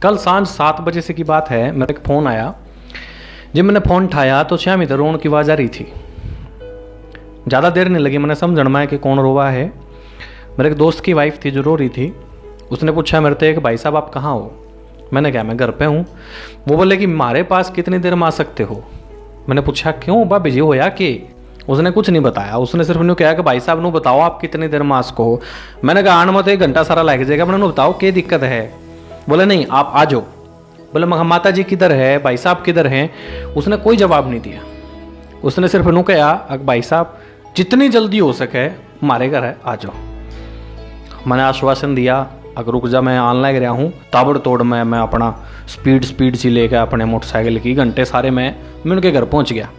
कल सांझ 7 बजे से की बात है, मेरे एक फ़ोन आया। जब मैंने फ़ोन उठाया तो श्यामी तो रोने की आवाज़ आ रही थी। ज़्यादा देर नहीं लगी मैंने समझण में कि कौन रोवा है। मेरे एक दोस्त की वाइफ थी जो रो रही थी। उसने पूछा मेरे से कि भाई साहब आप कहाँ हो। मैंने कहा मैं घर पे हूँ। वो बोले कि हमारे पास कितनी देर में आ सकते हो। मैंने पूछा क्यों भाभी जी होया कि। उसने कुछ नहीं बताया। उसने सिर्फ यूँ कहा कि भाई साहब नु बताओ आप कितनी देर में आ सको हो। मैंने कहा आने में तो 1 घंटा सारा लग जाएगा। मैंने बताओ क्या दिक्कत है। बोले नहीं आप आ जाओ। बोले मगर माता जी किधर है, भाई साहब किधर हैं। उसने कोई जवाब नहीं दिया। उसने सिर्फ यूँ कहा भाई साहब जितनी जल्दी हो सके हमारे घर है आ जाओ। मैंने आश्वासन दिया अगर रुक जा मैं आन लग रहा हूँ। ताबड़तोड़ मैं अपना स्पीड सी लेकर अपने मोटरसाइकिल की घंटे सारे मैं उनके घर पहुँच गया।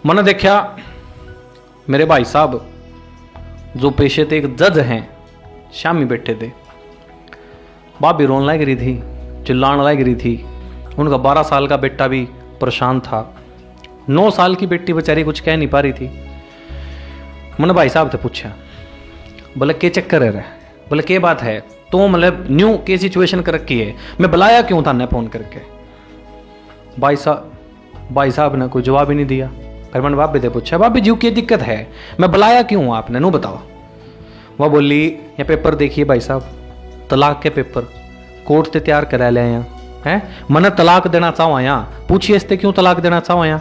मैंने देखा मेरे भाई साहब जो पेशे थे एक जज हैं शामी बैठे थे। भाभी रोने लग रही थी, चिल्लाने लग रही थी। उनका 12 साल का बेटा भी परेशान था। 9 साल की बेटी बेचारी कुछ कह नहीं पा रही थी। मैंने भाई साहब से पूछा बोले के चक्कर है रे। बोले के बात है तो मतलब न्यू के सिचुएशन कर रखी है, मैं बुलाया क्यों था ने फोन करके। भाई साहब ने कोई जवाब ही नहीं दिया। फिर मैंने भाभी से पूछा भाभी जी क्या दिक्कत है, मैं बुलाया क्यों आपने नू बताओ। वह बोली ये पेपर देखिए भाई साहब तलाक के पेपर कोर्ट से तैयार करा ले आया है। मैंने तलाक देना चाहो आया। पूछिए इससे क्यों तलाक देना चाहो आया।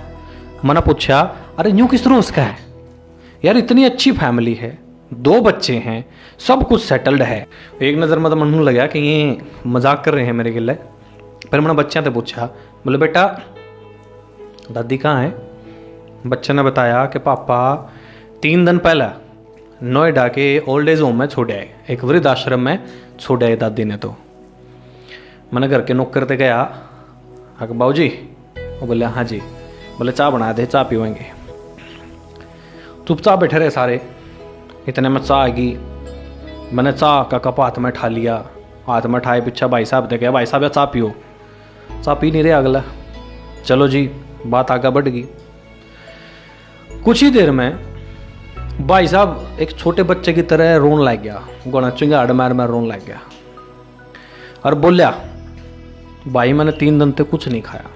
मैंने पूछा अरे यूं किस तरह उसका है यार, इतनी अच्छी फैमिली है, 2 बच्चे हैं, सब कुछ सेटल्ड है। एक नज़र में तो मन लगा कि ये मजाक कर रहे हैं मेरे गिले। फिर मैंने बच्चों से पूछा बोले बेटा दादी कहाँ है। बच्चे ने बताया कि पापा 3 दिन पहले नोएडा के ओल्ड एज होम में छोड़े आए, एक वृद्ध आश्रम में छोड़े आए दादी ने। तो मैंने घर के नौकर ते गया बाबू जी। वो बोले हाँ जी। बोले चाय बना दे चाय पीवेंगे। चुपचाप बैठे रहे सारे। इतने में चाय आ गई। मैंने चाय का कप हाथ में उठा लिया। हाथ में उठाए पीछा भाई साहब ने कहा भाई साहब या चाय पियो। चाय पी नहीं रहे अगला। चलो जी बात आगे बढ़ गई। कुछ ही देर में भाई साहब एक छोटे बच्चे की तरह रोन लग गया। गोना चिंगाड़ मार रोन लग गया और बोलिया भाई मैंने 3 दिन तक कुछ नहीं खाया।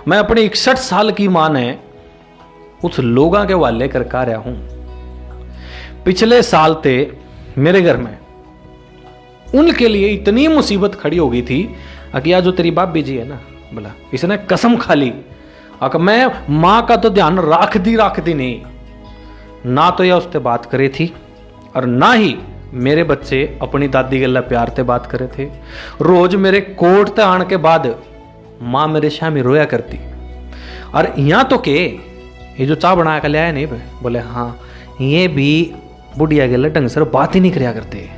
मैं अपनी 61 साल की मां ने कुछ लोगों के वाले कर रहा हूं। पिछले साल ते मेरे घर में उनके लिए इतनी मुसीबत खड़ी हो गई थी कि या जो तेरी भाभी जी है ना बोला इसने कसम खा ली अगर मैं मां का तो ध्यान राख दी नहीं। ना तो यह उससे बात करे थी और ना ही मेरे बच्चे अपनी दादी के प्यार से बात करे थे। रोज मेरे कोर्ट ते आने के बाद माँ मेरे शामी रोया करती। और यहाँ तो के ये जो चाय बना कर ले आया नहीं बोले हाँ ये भी बुढ़िया के ढंग से बात ही नहीं कराया करते।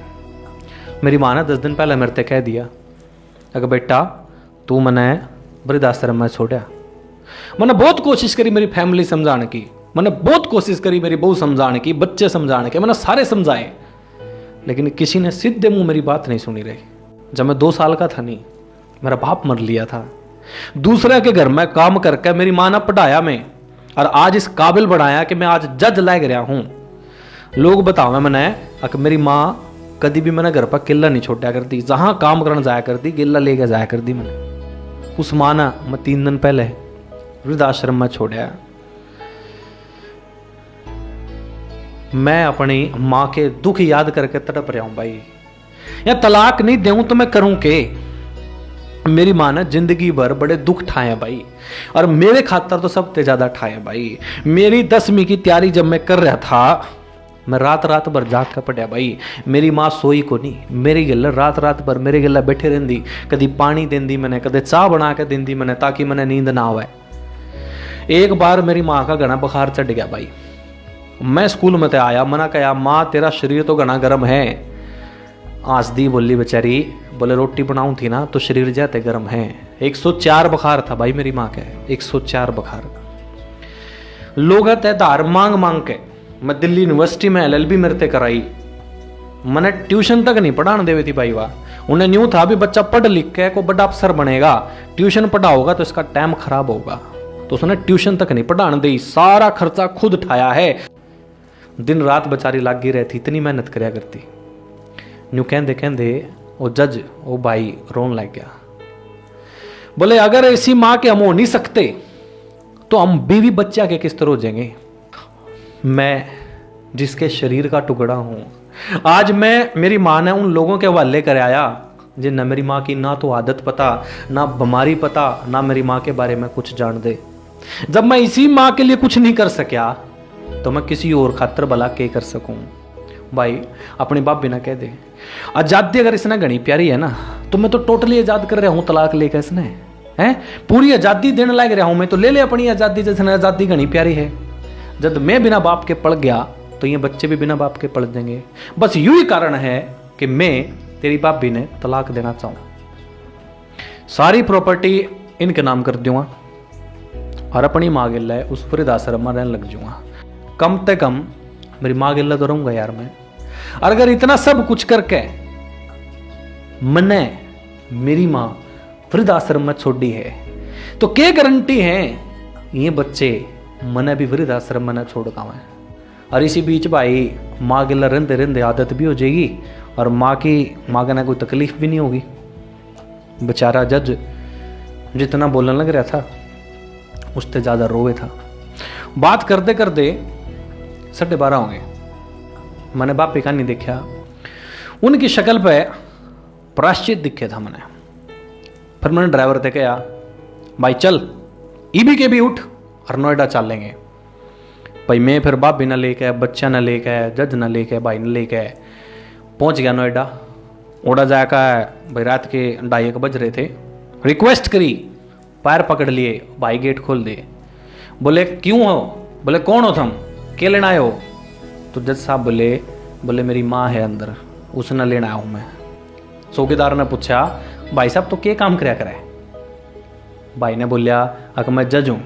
मेरी माँ ने 10 दिन पहले मेरे से कह दिया अगर बेटा तू मैंने वृद्धाश्रम में छोड़ा। मैंने बहुत कोशिश करी मेरी फैमिली समझाने की, मैंने बहुत कोशिश करी मेरी बहू समझाने की, बच्चे समझाने के, मैंने सारे समझाए लेकिन किसी ने सीधे मुंह मेरी बात नहीं सुनी रही। जब मैं 2 साल का था नहीं मेरा बाप मर लिया था। दूसरे के घर में काम करके मेरी माँ ने पढ़ाया मैं और आज इस काबिल बनाया कि मैं आज जज लग रहा हूँ। लोग बताओ मैंने अगर मेरी माँ कभी भी मैंने घर पर किला नहीं छोड़ा करती, जहाँ काम करने जाया करती गिल्ला लेके जाया करती। मैंने उस माँ ने मैं 3 दिन पहले वृद्धाश्रम में छोड़ा। मैं अपनी माँ के दुख याद करके तड़प रहा हूं भाई। या तलाक नहीं दूं तो मैं करूं के। मेरी माँ ने जिंदगी भर बड़े दुख ठाए भाई और मेरे खातर तो सबसे ज्यादा ठाए भाई। मेरी 10वीं की तैयारी जब मैं कर रहा था मैं रात भर जाग कर पड़ा भाई। मेरी माँ सोई को नहीं, मेरी गल रात भर मेरे गला बैठे रहती। कभी पानी देंदी मैंने, कदे चाह बना के देंदी मैंने ताकि मैंने नींद ना आवे। एक बार मेरी माँ का घना बुखार चढ़ गया भाई। मैं स्कूल में तो आया, मना कहा माँ तेरा शरीर तो घना गर्म है। आंसदी बोली बेचारी बोले रोटी बनाऊं थी ना तो शरीर जाते गर्म है। 104 बुखार था भाई मेरी माँ के, 104 बुखार। लोग धार मांग के मैं दिल्ली यूनिवर्सिटी में LLB मेरे ते कराई। मैंने ट्यूशन तक नहीं पढ़ाने देवी थी भाई। वाह उन्हें न्यू था भी बच्चा पढ़ लिख के को बड़ा अफसर बनेगा, ट्यूशन पढ़ाओगा तो इसका टाइम खराब होगा। तो उसने ट्यूशन तक नहीं पढ़ाने दी, सारा खर्चा खुद उठाया है। दिन रात बेचारी लागी रहती, इतनी मेहनत कराया करती। न्यू कहते वो जज वो भाई रोन लग गया। बोले अगर ऐसी मां के हम हो नहीं सकते तो हम बीवी बच्चा के किस तरह हो जाएंगे। मैं जिसके शरीर का टुकड़ा हूं, आज मैं मेरी मां ने उन लोगों के हवाले कर आया जिन न मेरी मां की ना तो आदत पता, ना बीमारी पता, ना मेरी मां के बारे में कुछ जान दे। जब मैं इसी मां के लिए कुछ नहीं कर सका तो मैं किसी और खातर भला के कर सकूं। भाई अपनी भाभी ना कह दे आजादी अगर इसने घनी प्यारी है ना तो मैं तो टोटली आजाद कर रहा हूं तलाक लेकर इसने है पूरी आजादी देने लग रहा हूं मैं, तो ले ले अपनी आजादी जिसने आजादी घनी प्यारी है। जब मैं बिना बाप के पड़ गया तो ये बच्चे भी बिना बाप के पड़ देंगे। बस यू ही कारण है कि मैं तेरी भाभी ने तलाक देना चाहूं, सारी प्रॉपर्टी इनके नाम कर दूंगा और अपनी माँ गिल्ला उस वृद्धाश्रम में रहने लग जाऊंगा। कम से कम मेरी माँ गिल्ला तो रहूंगा यार मैं। और अगर इतना सब कुछ करके मैंने मेरी माँ वृद्धाश्रम में छोड़ी है तो क्या गारंटी है ये बच्चे मैंने भी वृद्धाश्रम में छोड़ का है। और इसी बीच भाई माँ गिल्ला रहते रहते आदत भी हो जाएगी और माँ के ना कोई तकलीफ भी नहीं होगी। बेचारा जज जितना बोलने लग रहा था उससे ज़्यादा रोए था। बात करते करते 12:30 होंगे। मैंने बापी का नहीं देखा, उनकी शक्ल पे प्राश्चित दिखे था मैंने। फिर मैंने ड्राइवर से कहा भाई चल ईबी के भी उठ और नोएडा चल लेंगे। भाई मैं फिर बापी ना लेके बच्चा ना लेके जज ना लेके भाई ना लेके पहुंच गया नोएडा। ओडा जाकर भाई रात के 2:30 बज रहे थे। रिक्वेस्ट करी, पैर पकड़ लिए, भाई गेट खोल दे। बोले क्यों हो? बोले कौन हो तुम, क्या लेना आए हो? तो जज साहब बोले मेरी माँ है अंदर, उसने लेना आया हूँ मैं। चौकीदार ने पूछा भाई साहब तो क्या काम कराया करे? भाई ने बोलिया अगर मैं जज हूँ।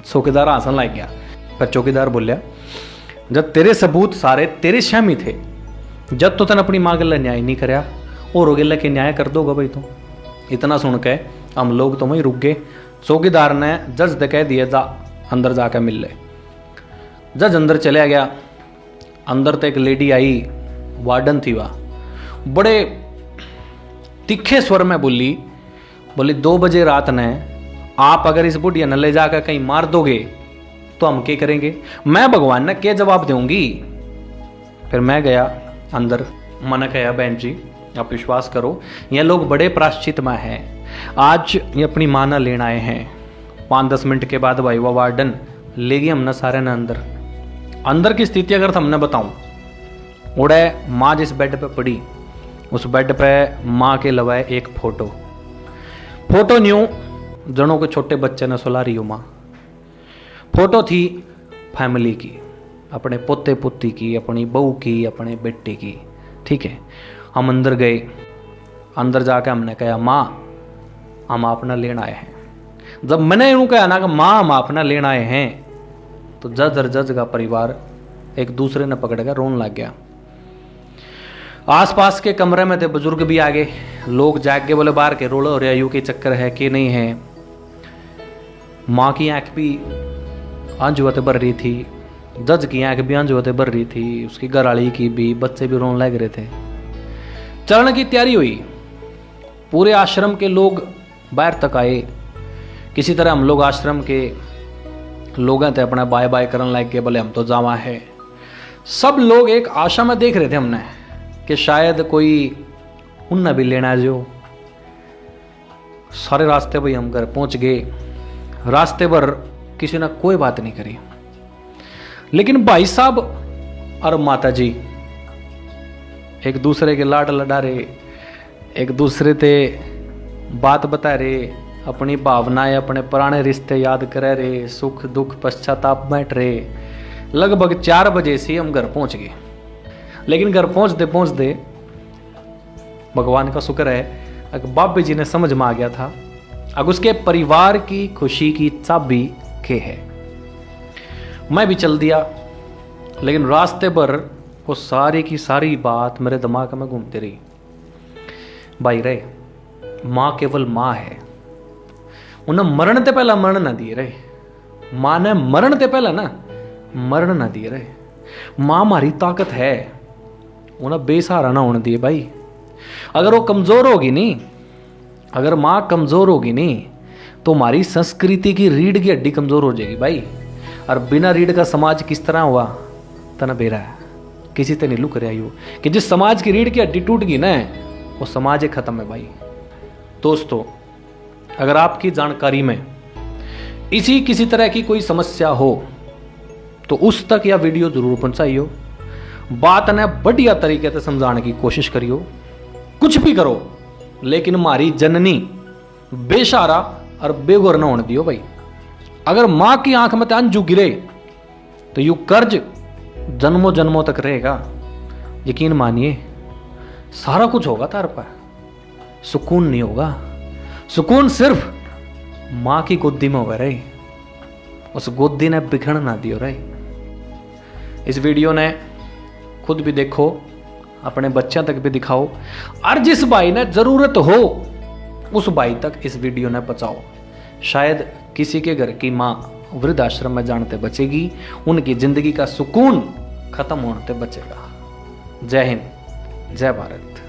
चौकीदार हंसन लग गया। फिर चौकीदार बोलिया जब तेरे सबूत सारे तेरे शामी थे, जब तो तन अपनी माँ गल्ला न्याय नहीं कराया और हो गल्ला के न्याय कर दोगा भाई। तो इतना सुन के हम लोग तो वहीं रुक गए। चौकीदार ने जज से कह दिया जा अंदर जाकर मिल ले। जज अंदर चला गया। अंदर तो एक लेडी आई, वार्डन थी वह, बड़े तीखे स्वर में बोली 2 बजे रात ने आप अगर इस बुढ़िया न ले जाकर कहीं मार दोगे तो हम क्या करेंगे? मैं भगवान ने क्या जवाब दूंगी? फिर मैं गया अंदर। मैंने कहा बहन जी आप विश्वास करो ये लोग बड़े प्राश्चित में हैं, आज ये अपनी माँ न लेना आए हैं। 5-10 मिनट के बाद भाई वह वार्डन ले गई हमने सारे न अंदर की स्थिति अगर हमने बताऊं, उड़े माँ जिस बेड पे पड़ी उस बेड पे माँ के लवाए एक फोटो न्यू जनों के छोटे बच्चे ने सुला रही हो माँ। फोटो थी फैमिली की, अपने पोते पोती की, अपनी बहू की, अपने बेटे की। ठीक है, हम अंदर गए। अंदर जाके हमने कहा माँ हम अपना लेना आए हैं। जब मैंने यूँ कहा ना कि माँ हम अपना लेना आए हैं तो जज और जज का परिवार एक दूसरे ने पकड़ कर रोने लग गया। आसपास के कमरे में थे बुजुर्ग भी आ गए, लोग जाग के बोले बाहर के रोलो हो रहा यू के चक्कर है कि नहीं है। माँ की आंख भी आंजुआते भर रही थी, जज की आंख भी आंजुआते भर रही थी, उसकी घरवाली की भी, बच्चे भी रोने लग रहे थे। चलने की तैयारी हुई। पूरे आश्रम के लोग बाहर तक आए। किसी तरह हम लोग आश्रम के लोग थे अपना बाय बाय करने लग गए, बोले हम तो जावा है। सब लोग एक आशा में देख रहे थे हमने कि शायद कोई उन्ना भी लेना जो। सारे रास्ते भाई हम घर पहुंच गए। रास्ते भर किसी ने कोई बात नहीं करी, लेकिन भाई साहब और माता जी एक दूसरे के लाड लड़ा रहे, एक दूसरे ते बात बता रहे, अपनी भावनाएं अपने पुराने रिश्ते याद करे रहे, सुख दुख पश्चाताप बैठ रहे। लगभग 4 बजे से हम घर पहुंच गए। लेकिन घर पहुंचते भगवान का शुक्र है अगर बाबी जी ने समझ में आ गया था अब उसके परिवार की खुशी की चाबी के है। मैं भी चल दिया, लेकिन रास्ते पर वो सारी की सारी बात मेरे दिमाग में घूमती रही। भाई रे माँ केवल माँ है, उन्हें मरण ते पहला मरण ना दिए रहे। माँ ने मरण ते पहला ना मरण ना दिए रहे। माँ हमारी ताकत है, उन्हें बेसहारा ना होने दिए भाई। अगर वो कमजोर होगी नहीं, अगर माँ कमजोर होगी नहीं तो हमारी संस्कृति की रीढ़ की हड्डी कमजोर हो जाएगी भाई। और बिना रीढ़ का समाज किस तरह हुआ, तना बेरा है किसी तरह लुक रहा हो कि जिस समाज की रीढ़ की हड्डी टूट गई ना वो समाज ही खत्म है भाई। दोस्तों, अगर आपकी जानकारी में इसी किसी तरह की कोई समस्या हो तो उस तक यह वीडियो जरूर पहुंचाइयो। बात ने बढ़िया तरीके से समझाने की कोशिश करियो। कुछ भी करो लेकिन हमारी जननी बेशारा और बेगुर न होने दियो भाई। अगर मां की आंख में अंजू गिरे तो यू कर्ज जन्मों जन्मों तक रहेगा। यकीन मानिए सारा कुछ होगा तार पर, सुकून नहीं होगा। सुकून सिर्फ मां की गोदी में होगा रहे, उस गोदी ने बिखरन ना दियो रहे। इस वीडियो ने खुद भी देखो, अपने बच्चों तक भी दिखाओ, और जिस भाई ने जरूरत हो उस भाई तक इस वीडियो ने पहुंचाओ। शायद किसी के घर की मां वृद्धाश्रम में जानते बचेगी, उनकी जिंदगी का सुकून खत्म होने से बचेगा। जय हिंद, जय भारत।